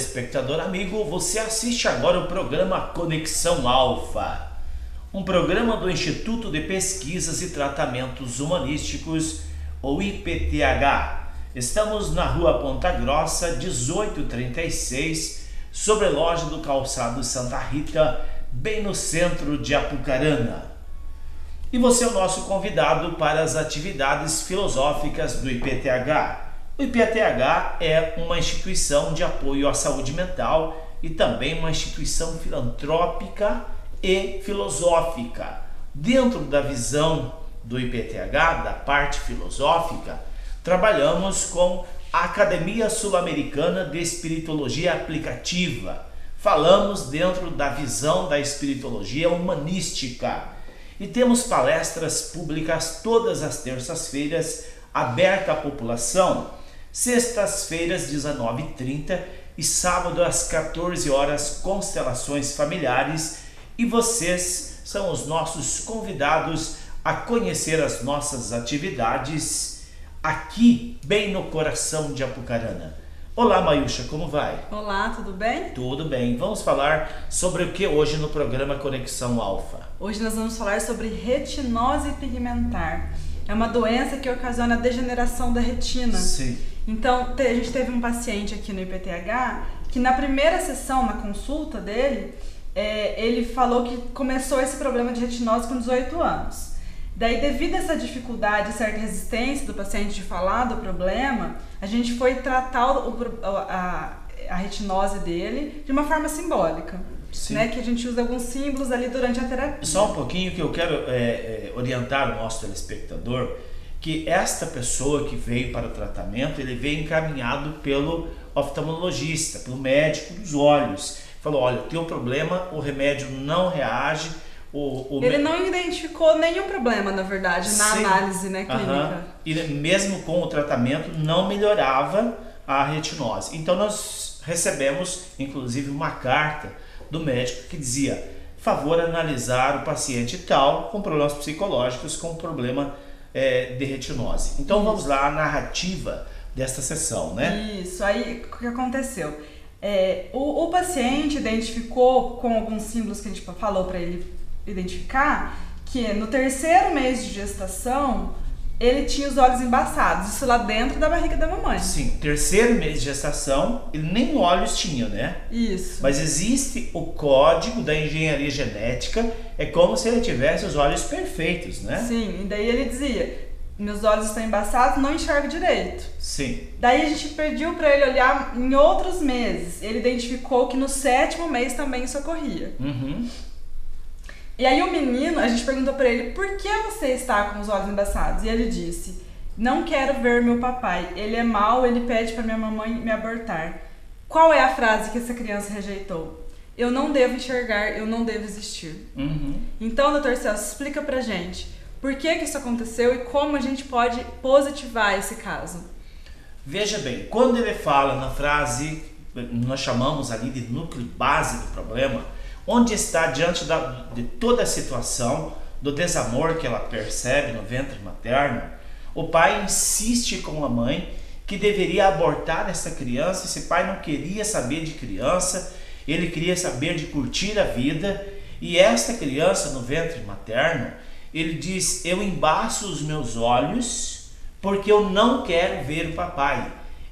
telespectador amigo, você assiste agora o programa Conexão Alfa, um programa do Instituto de Pesquisas e Tratamentos Humanísticos, ou IPTH. Estamos na Rua Ponta Grossa, 1836, sobre a loja do Calçado Santa Rita, bem no centro de Apucarana. E você é o nosso convidado para as atividades filosóficas do IPTH. O IPTH é uma instituição de apoio à saúde mental e também uma instituição filantrópica e filosófica. Dentro da visão do IPTH, da parte filosófica, trabalhamos com a Academia Sul-Americana de Espiritologia Aplicativa. Falamos dentro da visão da espiritologia humanística e temos palestras públicas todas as terças-feiras, aberta à população, sextas-feiras 19h30 e sábado às 14 horas, constelações familiares, e vocês são os nossos convidados a conhecer as nossas atividades aqui, bem no coração de Apucarana. Olá, Mayusha, como vai? Olá, tudo bem? Tudo bem. Vamos falar sobre o que hoje no programa Conexão Alfa? Hoje nós vamos falar sobre retinose pigmentar. É uma doença que ocasiona a degeneração da retina. Sim. Então, a gente teve um paciente aqui no IPTH que na primeira sessão, na consulta dele, ele falou que começou esse problema de retinose com 18 anos. Daí, devido a essa dificuldade e certa resistência do paciente de falar do problema, a gente foi tratar a retinose dele de uma forma simbólica. Né, que a gente usa alguns símbolos ali durante a terapia. Só um pouquinho que eu quero orientar o nosso telespectador, que esta pessoa que veio para o tratamento, ele veio encaminhado pelo oftalmologista, pelo médico dos olhos. Falou, olha, o teu problema, o remédio não reage. Ele não identificou nenhum problema, na verdade, na análise, né, clínica. E mesmo com o tratamento não melhorava a retinose. Então nós recebemos, inclusive, uma carta do médico que dizia, favor analisar o paciente tal com problemas psicológicos, com problema de retinose. Então vamos lá, a narrativa desta sessão, né? Isso, aí o que aconteceu? O paciente identificou com alguns símbolos que a gente falou para ele identificar, que no terceiro mês de gestação ele tinha os olhos embaçados, isso lá dentro da barriga da mamãe. Sim, terceiro mês de gestação, ele nem olhos tinha, né? Isso. Mas existe o código da engenharia genética, é como se ele tivesse os olhos perfeitos, né? Sim, e daí ele dizia, meus olhos estão embaçados, não enxergo direito. Sim. Daí a gente pediu para ele olhar em outros meses, ele identificou que no sétimo mês também isso ocorria. Uhum. E aí o menino, a gente perguntou pra ele, por que você está com os olhos embaçados? E ele disse, não quero ver meu papai, ele é mau, ele pede pra minha mamãe me abortar. Qual é a frase que essa criança rejeitou? Eu não devo enxergar, eu não devo existir. Uhum. Então, Dr. Celso, explica pra gente, por que isso aconteceu e como a gente pode positivar esse caso? Veja bem, quando ele fala na frase, nós chamamos ali de núcleo base do problema, onde está diante de toda a situação do desamor que ela percebe no ventre materno, o pai insiste com a mãe que deveria abortar essa criança. Esse pai não queria saber de criança, ele queria saber de curtir a vida, e esta criança no ventre materno, ele diz, eu embaço os meus olhos porque eu não quero ver o papai,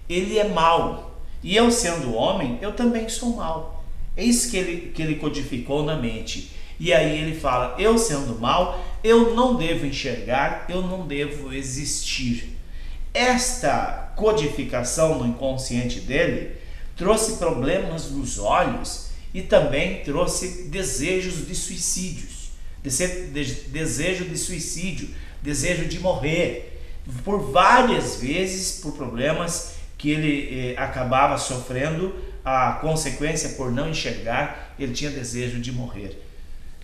ele é mau, e eu sendo homem, eu também sou mau. É isso que ele codificou na mente. E aí ele fala, eu sendo mal, eu não devo enxergar, eu não devo existir. Esta codificação no inconsciente dele trouxe problemas nos olhos e também trouxe desejos de suicídios. Desejo de suicídio, desejo de morrer. Por várias vezes, por problemas que ele acabava sofrendo, a consequência por não enxergar, ele tinha desejo de morrer.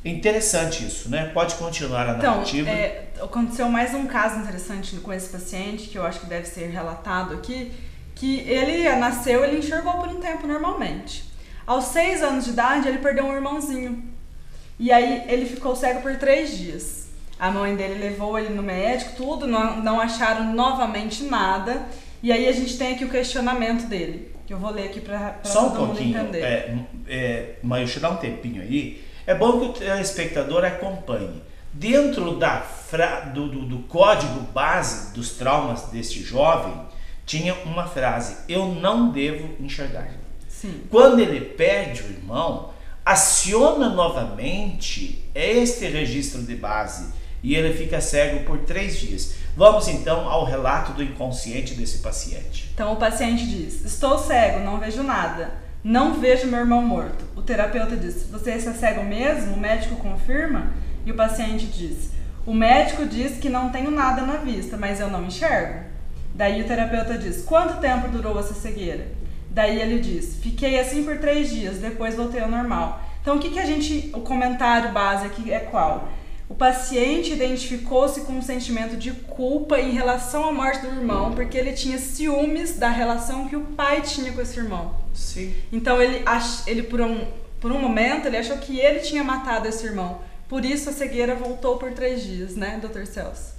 É interessante isso, né? Pode continuar a narrativa. Então, aconteceu mais um caso interessante com esse paciente, que eu acho que deve ser relatado aqui, que ele nasceu, ele enxergou por um tempo normalmente. Aos 6 anos de idade, ele perdeu um irmãozinho. E aí, ele ficou cego por 3 dias. A mãe dele levou ele no médico, tudo, não acharam novamente nada. E aí, a gente tem aqui o questionamento dele. que eu vou ler aqui para Só um todo mundo pouquinho, entender. mas deixa eu dar um tempinho aí. É bom que o telespectador acompanhe. Dentro do código base dos traumas deste jovem, tinha uma frase: eu não devo enxergar. Sim. Quando ele perde o irmão, aciona novamente este registro de base e ele fica cego por 3 dias. Vamos então ao relato do inconsciente desse paciente. Então o paciente diz: estou cego, não vejo nada. Não vejo meu irmão morto. O terapeuta diz: você está cego mesmo? O médico confirma? E o paciente diz: o médico diz que não tenho nada na vista, mas eu não enxergo. Daí o terapeuta diz: quanto tempo durou essa cegueira? Daí ele diz: fiquei assim por 3 dias, depois voltei ao normal. Então o comentário base aqui é qual? O paciente identificou-se com um sentimento de culpa em relação à morte do irmão, porque ele tinha ciúmes da relação que o pai tinha com esse irmão. Sim. Então ele por um momento, ele achou que ele tinha matado esse irmão. Por isso a cegueira voltou por 3 dias, né, Dr. Celso?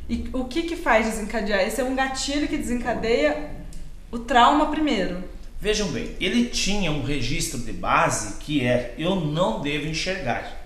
E o que faz desencadear? Esse é um gatilho que desencadeia o trauma primeiro. Vejam bem, ele tinha um registro de base que é: eu não devo enxergar.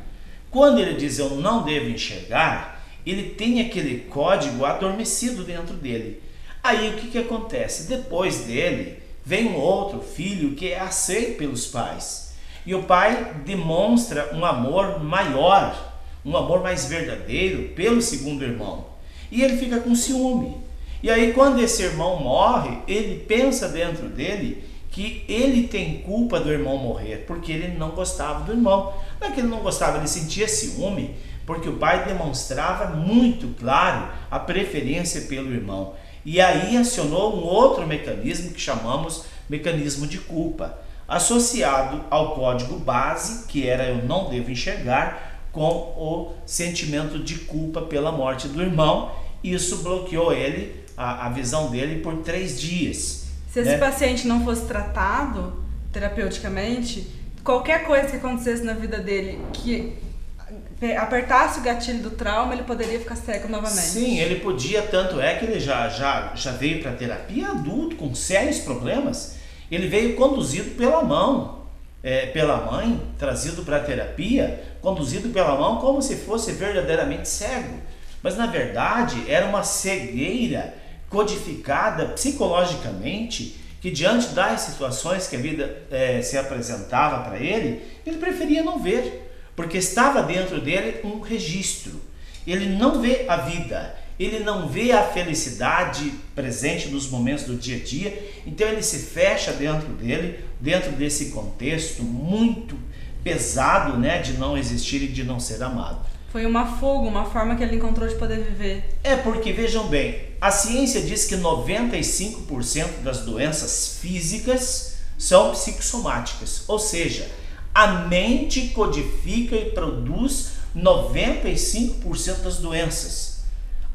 Quando ele diz eu não devo enxergar, ele tem aquele código adormecido dentro dele. Aí o que acontece? Depois dele, vem um outro filho que é aceito pelos pais. E o pai demonstra um amor maior, um amor mais verdadeiro pelo segundo irmão. E ele fica com ciúme. E aí quando esse irmão morre, ele pensa dentro dele que ele tem culpa do irmão morrer, porque ele não gostava do irmão. Não é que ele não gostava, ele sentia ciúme, porque o pai demonstrava muito claro a preferência pelo irmão. E aí acionou um outro mecanismo que chamamos mecanismo de culpa, associado ao código base, que era eu não devo enxergar, com o sentimento de culpa pela morte do irmão. Isso bloqueou ele, a visão dele por 3 dias. Se esse paciente não fosse tratado terapeuticamente, qualquer coisa que acontecesse na vida dele que apertasse o gatilho do trauma, ele poderia ficar cego novamente. Sim, ele podia, tanto é que ele já veio para terapia adulto, com sérios problemas. Ele veio conduzido pela mão, pela mãe, trazido para a terapia, conduzido pela mão como se fosse verdadeiramente cego. Mas na verdade era uma cegueira codificada psicologicamente, que diante das situações que a vida se apresentava para ele, ele preferia não ver, porque estava dentro dele um registro. Ele não vê a vida, ele não vê a felicidade presente nos momentos do dia a dia, então ele se fecha dentro dele, dentro desse contexto muito pesado, né, de não existir e de não ser amado. Foi uma fuga, uma forma que ele encontrou de poder viver. É porque, vejam bem, a ciência diz que 95% das doenças físicas são psicossomáticas, ou seja, a mente codifica e produz 95% das doenças.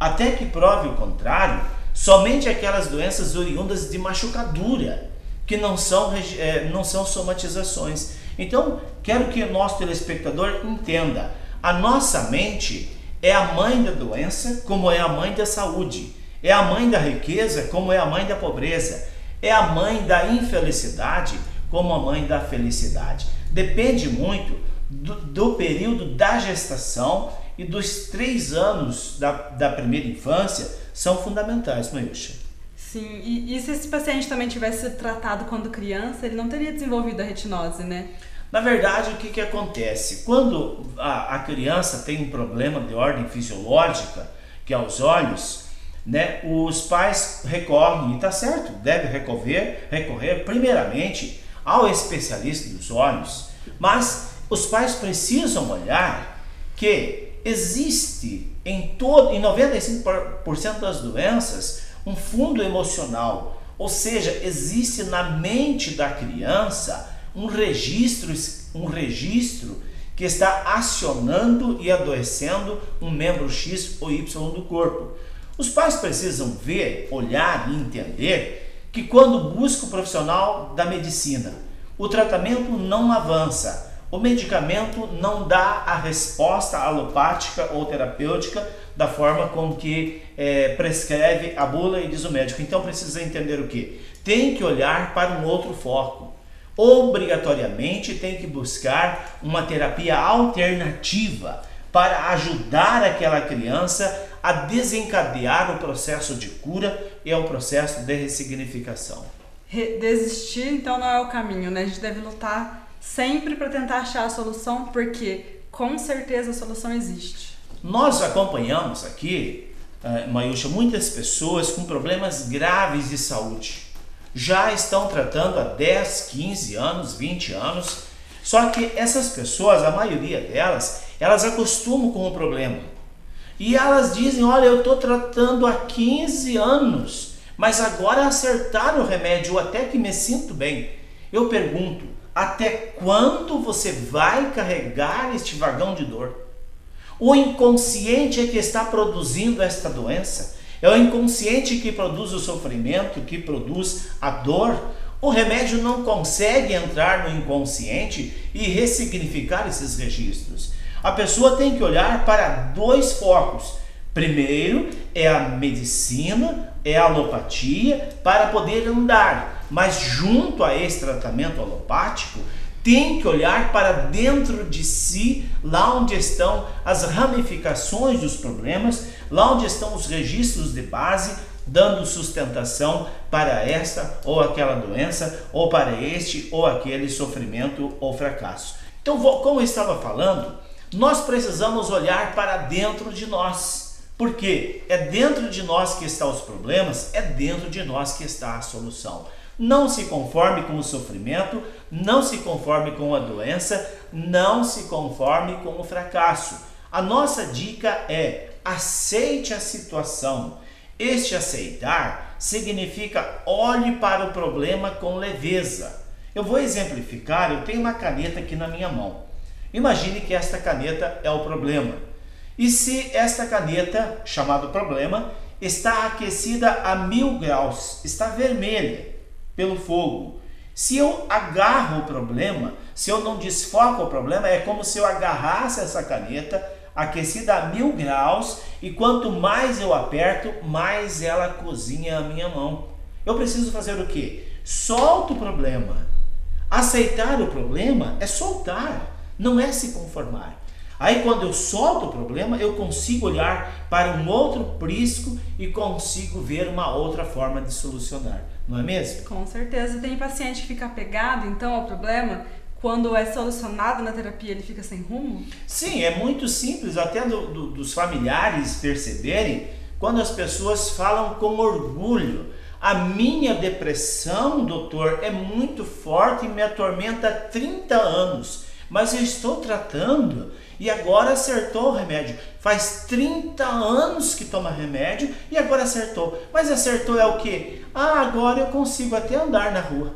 Até que prove o contrário, somente aquelas doenças oriundas de machucadura, que não são somatizações. Então, quero que o nosso telespectador entenda: a nossa mente é a mãe da doença, como é a mãe da saúde. É a mãe da riqueza, como é a mãe da pobreza. É a mãe da infelicidade, como a mãe da felicidade. Depende muito do período da gestação, e dos 3 anos da primeira infância são fundamentais, Mayusha. Sim, e se esse paciente também tivesse tratado quando criança, ele não teria desenvolvido a retinose, né? Na verdade, o que acontece? Quando a criança tem um problema de ordem fisiológica, que é os olhos, né, os pais recorrem, e está certo, deve recorrer primeiramente ao especialista dos olhos, mas os pais precisam olhar que existe em 95% das doenças um fundo emocional, ou seja, existe na mente da criança um registro que está acionando e adoecendo um membro X ou Y do corpo. Os pais precisam ver, olhar e entender que quando busca o profissional da medicina, o tratamento não avança, o medicamento não dá a resposta alopática ou terapêutica da forma como que prescreve a bula e diz o médico. Então precisa entender o quê? tem que olhar para um outro foco. Obrigatoriamente tem que buscar uma terapia alternativa para ajudar aquela criança a desencadear o processo de cura e o processo de ressignificação. Desistir, então, não é o caminho, né? A gente deve lutar sempre para tentar achar a solução, porque com certeza a solução existe. Nós acompanhamos aqui, Mayúcha, muitas pessoas com problemas graves de saúde. Já estão tratando há 10, 15 anos, 20 anos. Só que essas pessoas, a maioria delas, elas acostumam com o problema. E elas dizem, olha, eu estou tratando há 15 anos, mas agora acertaram o remédio, até que me sinto bem. Eu pergunto, até quando você vai carregar este vagão de dor? O inconsciente é que está produzindo esta doença. É o inconsciente que produz o sofrimento, que produz a dor. O remédio não consegue entrar no inconsciente e ressignificar esses registros. A pessoa tem que olhar para dois focos. Primeiro é a medicina, é a alopatia, para poder andar. Mas junto a esse tratamento alopático, tem que olhar para dentro de si, lá onde estão as ramificações dos problemas, lá onde estão os registros de base, dando sustentação para esta ou aquela doença, ou para este ou aquele sofrimento ou fracasso. Então, como eu estava falando, nós precisamos olhar para dentro de nós, porque é dentro de nós que estão os problemas, é dentro de nós que está a solução. Não se conforme com o sofrimento, não se conforme com a doença, não se conforme com o fracasso. A nossa dica é: aceite a situação. Este aceitar significa olhe para o problema com leveza. Eu vou exemplificar, eu tenho uma caneta aqui na minha mão. Imagine que esta caneta é o problema. E se esta caneta, chamada problema, está aquecida a 1000 graus, está vermelha pelo fogo. Se eu agarro o problema, se eu não desfoco o problema, é como se eu agarrasse essa caneta aquecida a 1000 graus e quanto mais eu aperto, mais ela cozinha a minha mão. Eu preciso fazer o quê? Solto o problema. Aceitar o problema é soltar, não é se conformar. Aí quando eu solto o problema, eu consigo olhar para um outro prisco e consigo ver uma outra forma de solucionar, não é mesmo? Com certeza. Tem paciente que fica apegado então ao problema, quando é solucionado na terapia ele fica sem rumo? Sim, é muito simples até dos familiares perceberem quando as pessoas falam com orgulho. A minha depressão, doutor, é muito forte e me atormenta há 30 anos, mas eu estou tratando e agora acertou o remédio. Faz 30 anos que toma remédio e agora acertou. Mas acertou é o quê? Agora eu consigo até andar na rua.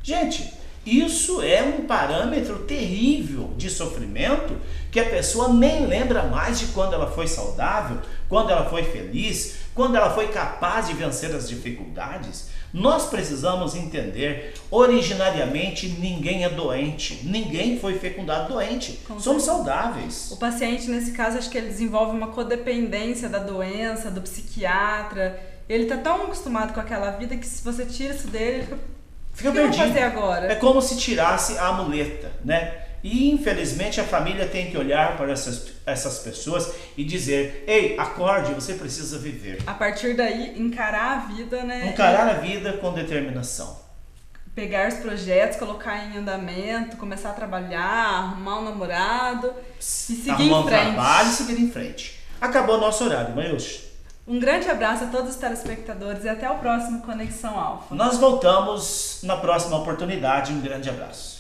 Gente, isso é um parâmetro terrível de sofrimento que a pessoa nem lembra mais de quando ela foi saudável, quando ela foi feliz, quando ela foi capaz de vencer as dificuldades. Nós precisamos entender, originariamente ninguém é doente, ninguém foi fecundado doente, somos saudáveis. O paciente, nesse caso, acho que ele desenvolve uma codependência da doença, do psiquiatra. Ele está tão acostumado com aquela vida que se você tira isso dele, ele fica perdido. O que eu vou fazer agora? É como se tirasse a muleta, né? E infelizmente a família tem que olhar para essas pessoas e dizer: ei, acorde, você precisa viver. A partir daí, encarar a vida, né? Encarar a vida com determinação. Pegar os projetos, colocar em andamento, começar a trabalhar, arrumar um namorado e seguir em frente. Arrumar um trabalho e seguir em frente. Acabou o nosso horário, Mayúcha. Um grande abraço a todos os telespectadores e até o próximo Conexão Alfa. Nós voltamos na próxima oportunidade. Um grande abraço.